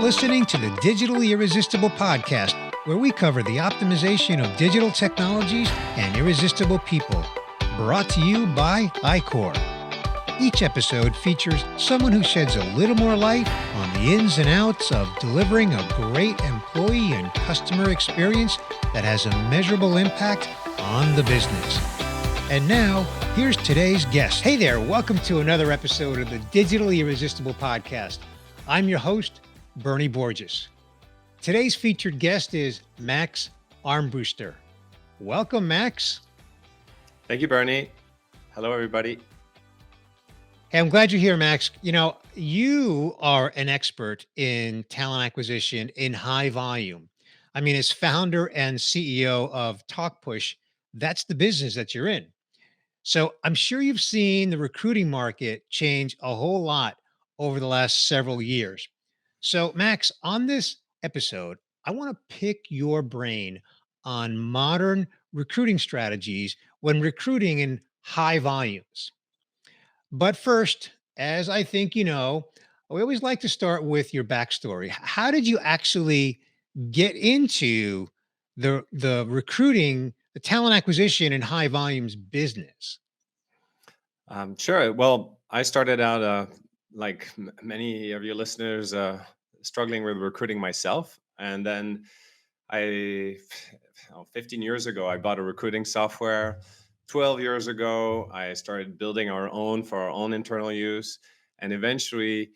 listening to the Digitally Irresistible podcast, where we cover the optimization of digital technologies and irresistible people. Brought to you by iCore. Each episode features someone who sheds a little more light on the ins and outs of delivering a great employee and customer experience that has a measurable impact on the business. And now, here's today's guest. Hey there, welcome to another episode of the Digitally Irresistible podcast. I'm your host, Bernie Borges. Today's featured guest is Max Armbruster. Welcome, Max. Thank you, Bernie. Hello, everybody. Hey, I'm glad you're here, Max. You know, you are an expert in talent acquisition in high volume. I mean, as founder and CEO of Talkpush, that's the business that you're in. So I'm sure you've seen the recruiting market change a whole lot over the last several years. So, Max, on this episode, I want to pick your brain on modern recruiting strategies when recruiting in high volumes. But first, as I think you know, we always like to start with your backstory. How did you actually get into the recruiting, the talent acquisition and high volumes business? Sure. Well, I started out, like many of your listeners, struggling with recruiting myself. And then 15 years ago, I bought a recruiting software. 12 years ago, I started building our own for our own internal use. And eventually,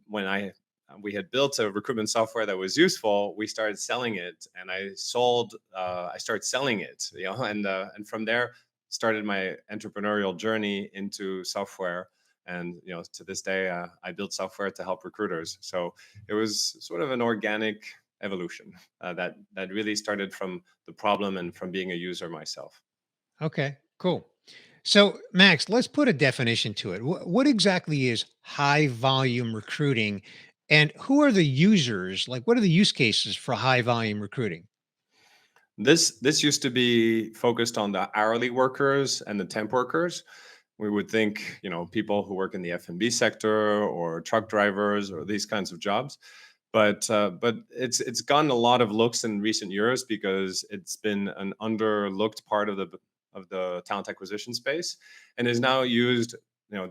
when we had built a recruitment software that was useful, we started selling it, and I started selling it, and from there started my entrepreneurial journey into software. And to this day, I build software to help recruiters. So it was sort of an organic evolution that really started from the problem and from being a user myself. Okay, cool. So, Max, let's put a definition to it. What exactly is high volume recruiting and who are the users? Like, what are the use cases for high volume recruiting? This used to be focused on the hourly workers and the temp workers. We would think, people who work in the F&B sector or truck drivers or these kinds of jobs. But it's gotten a lot of looks in recent years because it's been an underlooked part of the talent acquisition space, and is now used.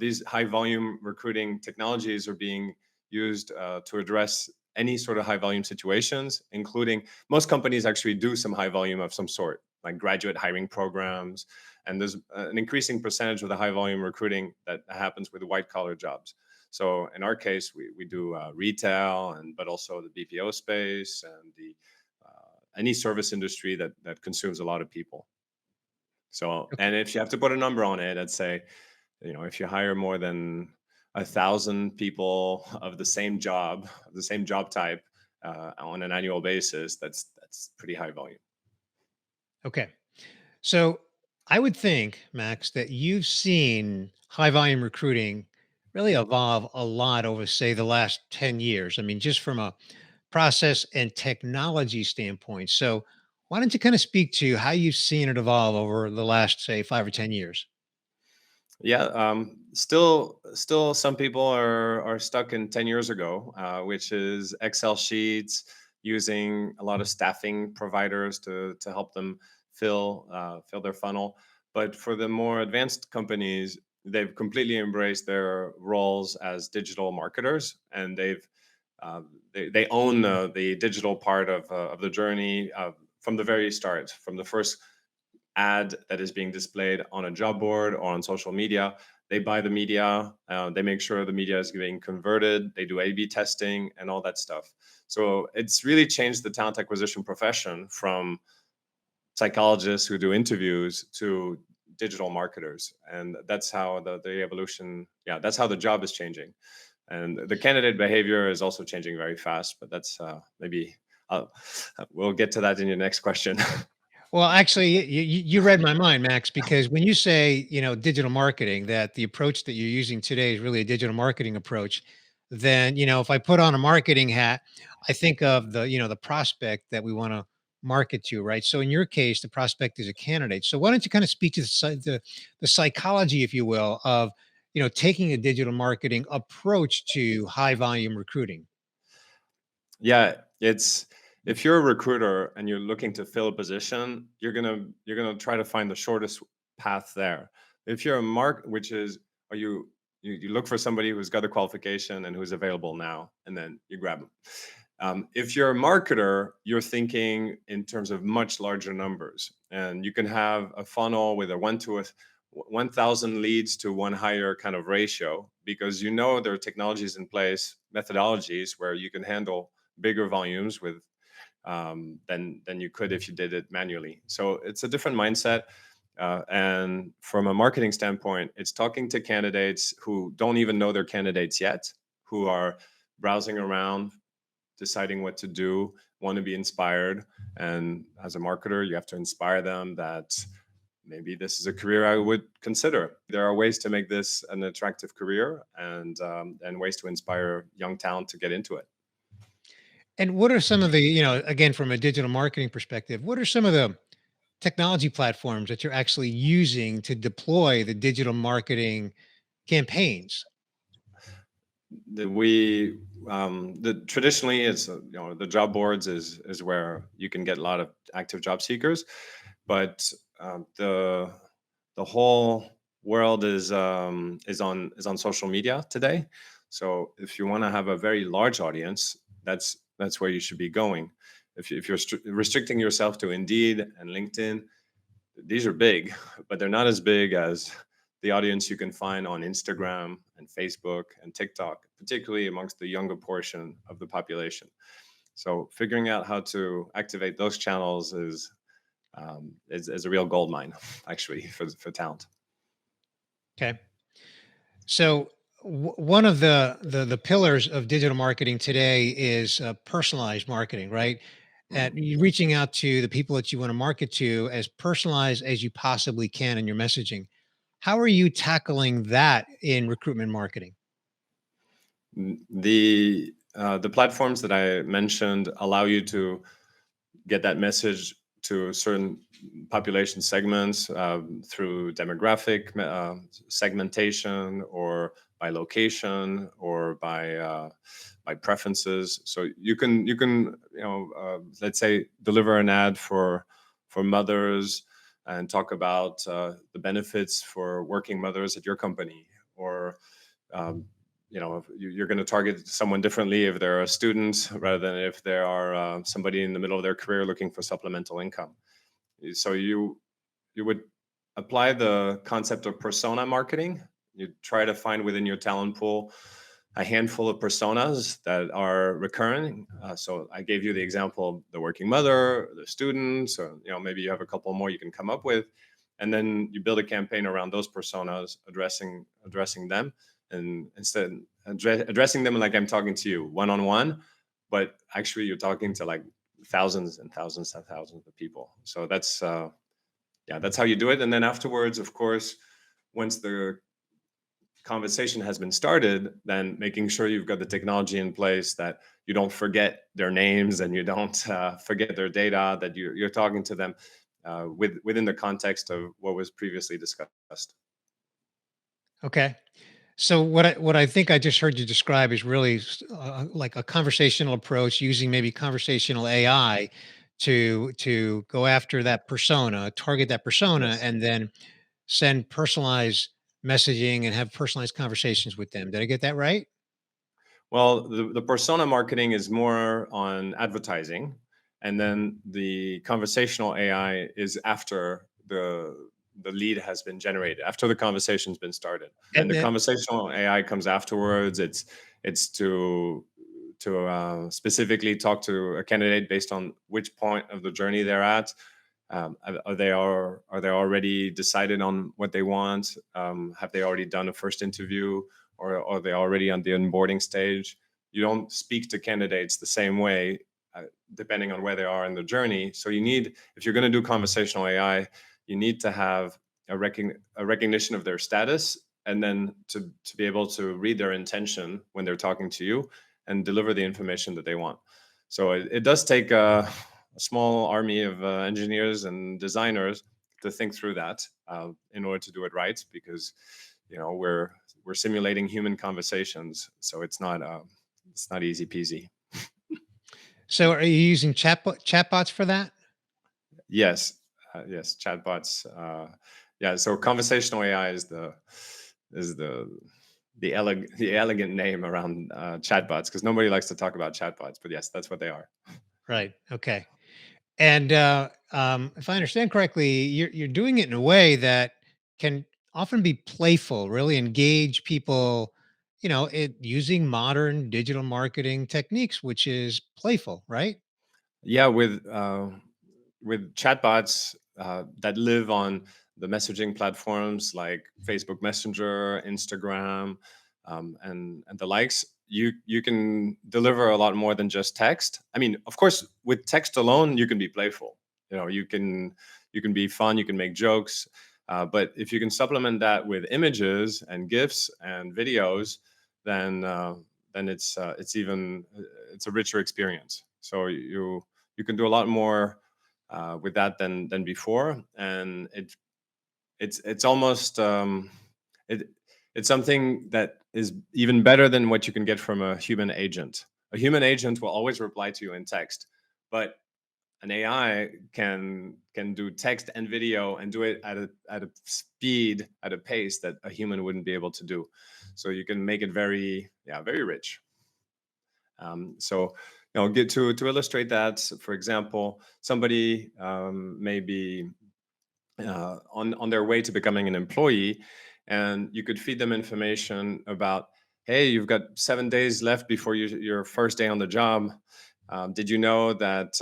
These high volume recruiting technologies are being used to address any sort of high volume situations, including most companies actually do some high volume of some sort, like graduate hiring programs. And there's an increasing percentage of the high volume recruiting that happens with white collar jobs. So in our case, we do retail, but also the BPO space and the any service industry that consumes a lot of people. So, Okay. and if you have to put a number on it, I'd say, if you hire more than 1,000 people of the same job type, on an annual basis, that's pretty high volume. Okay. So, I would think, Max, that you've seen high volume recruiting really evolve a lot over, say, the last 10 years. I mean, just from a process and technology standpoint. So, why don't you kind of speak to how you've seen it evolve over the last, say, 5 or 10 years? Yeah, still some people are stuck in 10 years ago, which is Excel sheets, using a lot of staffing providers to help them fill their funnel. But for the more advanced companies, they've completely embraced their roles as digital marketers, and they own the digital part of the journey, from the very start, from the first ad that is being displayed on a job board or on social media. They buy the media, they make sure the media is being converted, they do A/B testing and all that stuff. So it's really changed the talent acquisition profession from psychologists who do interviews to digital marketers. And that's how the evolution, yeah, that's how the job is changing. And the candidate behavior is also changing very fast, but that's maybe uh, we'll get to that in your next question. Well, actually, you read my mind, Max, because when you say, digital marketing, that the approach that you're using today is really a digital marketing approach, then, if I put on a marketing hat, I think of the prospect that we want to market to, right? So in your case, the prospect is a candidate. So why don't you kind of speak to the psychology, if you will, of, taking a digital marketing approach to high volume recruiting? Yeah, it's if you're a recruiter and you're looking to fill a position, you're gonna try to find the shortest path there. If you're a which is are you look for somebody who's got a qualification and who's available now, and then you grab them. If you're a marketer, you're thinking in terms of much larger numbers, and you can have a funnel with a 1,000 leads to one hire kind of ratio because you know there are technologies in place, methodologies where you can handle bigger volumes with than you could if you did it manually. So it's a different mindset. And from a marketing standpoint, it's talking to candidates who don't even know they're candidates yet, who are browsing around, deciding what to do, want to be inspired. And as a marketer, you have to inspire them that maybe this is a career I would consider. There are ways to make this an attractive career, and ways to inspire young talent to get into it. And what are some of the, again, from a digital marketing perspective, what are some of the technology platforms that you're actually using to deploy the digital marketing campaigns? The traditionally it's the job boards is where you can get a lot of active job seekers, but the whole world is on social media today. So if you want to have a very large audience, that's where you should be going. If you're restricting yourself to Indeed and LinkedIn, these are big, but they're not as big as the audience you can find on Instagram and Facebook and TikTok, particularly amongst the younger portion of the population. So figuring out how to activate those channels is a real gold mine, actually, for talent. Okay. So one of the pillars of digital marketing today is personalized marketing, right? At Mhm. you reaching out to the people that you want to market to as personalized as you possibly can in your messaging. How are you tackling that in recruitment marketing? The platforms that I mentioned allow you to get that message to certain population segments through demographic segmentation, or by location, or by preferences. So you can let's say deliver an ad for mothers and talk about the benefits for working mothers at your company, or um, you're going to target someone differently if they're a student rather than if they are somebody in the middle of their career looking for supplemental income. So you would apply the concept of persona marketing. You try to find within your talent pool a handful of personas that are recurring. So I gave you the example of the working mother, the students, or maybe you have a couple more you can come up with, and then you build a campaign around those personas, addressing them, and instead addressing them like I'm talking to you one on one, but actually you're talking to like thousands and thousands and thousands of people. So that's how you do it. And then afterwards, of course, once the conversation has been started, then making sure you've got the technology in place that you don't forget their names and you don't forget their data, that you're talking to them within the context of what was previously discussed. Okay. So what I think I just heard you describe is really like a conversational approach using maybe conversational AI to go after that persona, target that persona, Yes. and then send personalized messaging and have personalized conversations with them. Did I get that right? Well, the persona marketing is more on advertising, and then the conversational AI is after the lead has been generated, after the conversation's been started, and And the then conversational AI comes afterwards. It's to specifically talk to a candidate based on which point of the journey they're at. Are they already decided on what they want? Have they already done a first interview, or are they already on the onboarding stage? You don't speak to candidates the same way depending on where they are in the journey. So if you're going to do conversational AI, you need to have a recognition of their status, and then to be able to read their intention when they're talking to you and deliver the information that they want. So it does take a small army of engineers and designers to think through that in order to do it right, because we're simulating human conversations, so it's not easy peasy. So are you using chatbots for that? Yes, yes, chatbots. Yeah, so conversational AI is the elegant name around chatbots because nobody likes to talk about chatbots, but yes, that's what they are. Right. Okay. And if I understand correctly, you're doing it in a way that can often be playful, really engage people. Using modern digital marketing techniques, which is playful, right? Yeah, with chatbots that live on the messaging platforms like Facebook Messenger, Instagram, and the likes, you can deliver a lot more than just text. I mean, of course, with text alone, you can be playful. You can be fun. You can make jokes. But if you can supplement that with images and GIFs and videos, then it's a richer experience. So you can do a lot more with that than before, and it's almost it it's something that is even better than what you can get from a human agent. A human agent will always reply to you in text, but an AI can do text and video and do it at a speed, at a pace that a human wouldn't be able to do. So you can make it very rich. So, get to illustrate that. For example, somebody may be on their way to becoming an employee, and you could feed them information about, hey, you've got 7 days left before your first day on the job. Did you know that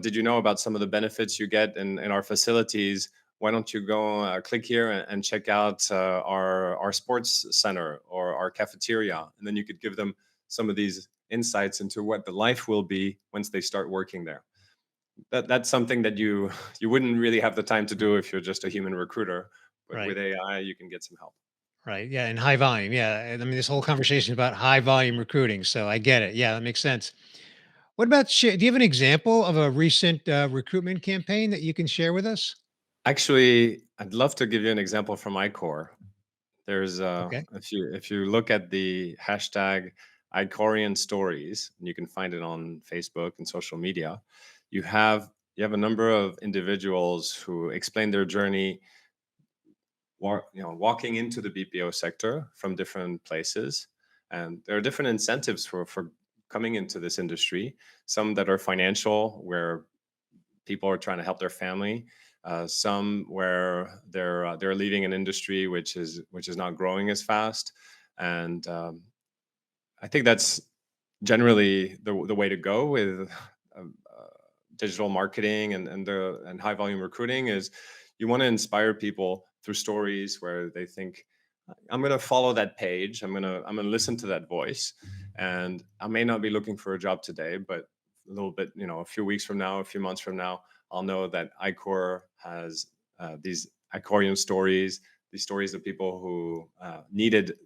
Did you know about some of the benefits you get in our facilities? Why don't you go click here and check out our sports center or our cafeteria? And then you could give them some of these insights into what the life will be once they start working there. That's something that you wouldn't really have the time to do if you're just a human recruiter, but Right. with AI you can get some help. Right. Yeah. And high volume. Yeah. And I mean, this whole conversation is about high volume recruiting. So I get it. Yeah. That makes sense. What about, do you have an example of a recent recruitment campaign that you can share with us? Actually, I'd love to give you an example from iCore. There's Okay. if you look at the hashtag iCorian stories, and you can find it on Facebook and social media, you have you have a number of individuals who explain their journey walking into the BPO sector from different places. And there are different incentives for coming into this industry. Some that are financial, where people are trying to help their family. Some where they're leaving an industry which is not growing as fast. And I think that's generally the way to go with digital marketing and high volume recruiting is you want to inspire people through stories where they think, I'm going to follow that page. I'm going to listen to that voice, and I may not be looking for a job today, but a little bit, a few weeks from now, a few months from now, I'll know that iCore has these Icorian stories, these stories of people who needed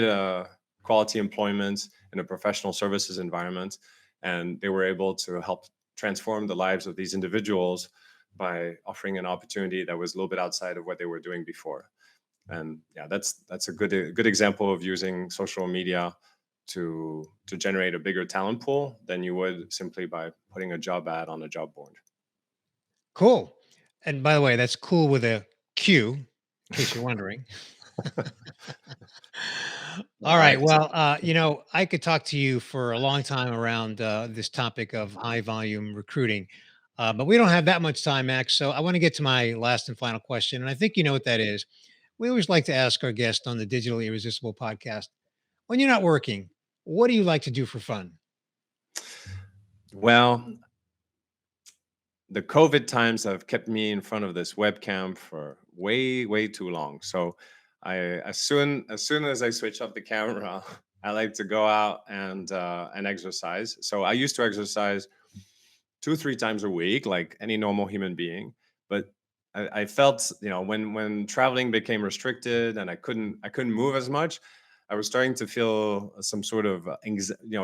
a quality employment in a professional services environment, and they were able to help transform the lives of these individuals by offering an opportunity that was a little bit outside of what they were doing before. And yeah, that's a good example of using social media to generate a bigger talent pool than you would simply by putting a job ad on a job board. Cool. And by the way, that's cool with a Q, in case you're wondering. All I right. appreciate Well, I could talk to you for a long time around this topic of high volume recruiting, but we don't have that much time, Max. So I want to get to my last and final question. And I think you know what that is. We always like to ask our guests on the Digital Irresistible podcast, when you're not working, what do you like to do for fun? well, the COVID times have kept me in front of this webcam for way, way too long. So as soon as I switch off the camera, I like to go out and exercise. So I used to exercise 2 3 times a week, like any normal human being. But I felt, when traveling became restricted and I couldn't move as much, I was starting to feel some sort of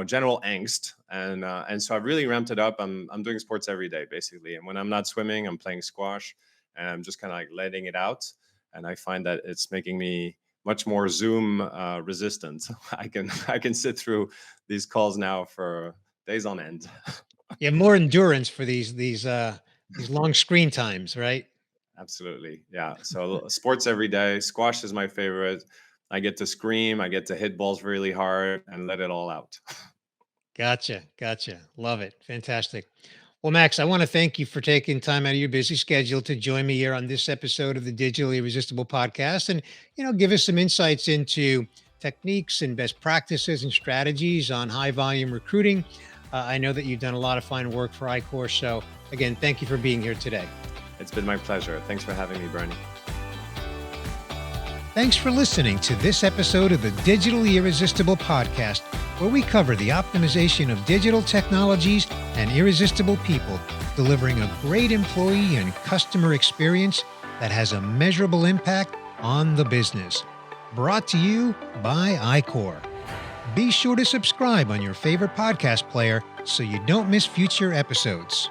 general angst, and so I really ramped it up. I'm doing sports every day basically, and when I'm not swimming, I'm playing squash, and I'm just kind of like letting it out. And I find that it's making me much more Zoom resistant. I can sit through these calls now for days on end. Yeah, more endurance for these long screen times, right? Absolutely. Yeah. So sports every day. Squash is my favorite. I get to scream, I get to hit balls really hard and let it all out. Gotcha. Gotcha. Love it. Fantastic. Well, Max, I want to thank you for taking time out of your busy schedule to join me here on this episode of the Digitally Irresistible podcast and, give us some insights into techniques and best practices and strategies on high volume recruiting. I know that you've done a lot of fine work for iCourse. So, again, thank you for being here today. It's been my pleasure. Thanks for having me, Bernie. Thanks for listening to this episode of the Digitally Irresistible podcast, where we cover the optimization of digital technologies and irresistible people, delivering a great employee and customer experience that has a measurable impact on the business. Brought to you by iCore. Be sure to subscribe on your favorite podcast player so you don't miss future episodes.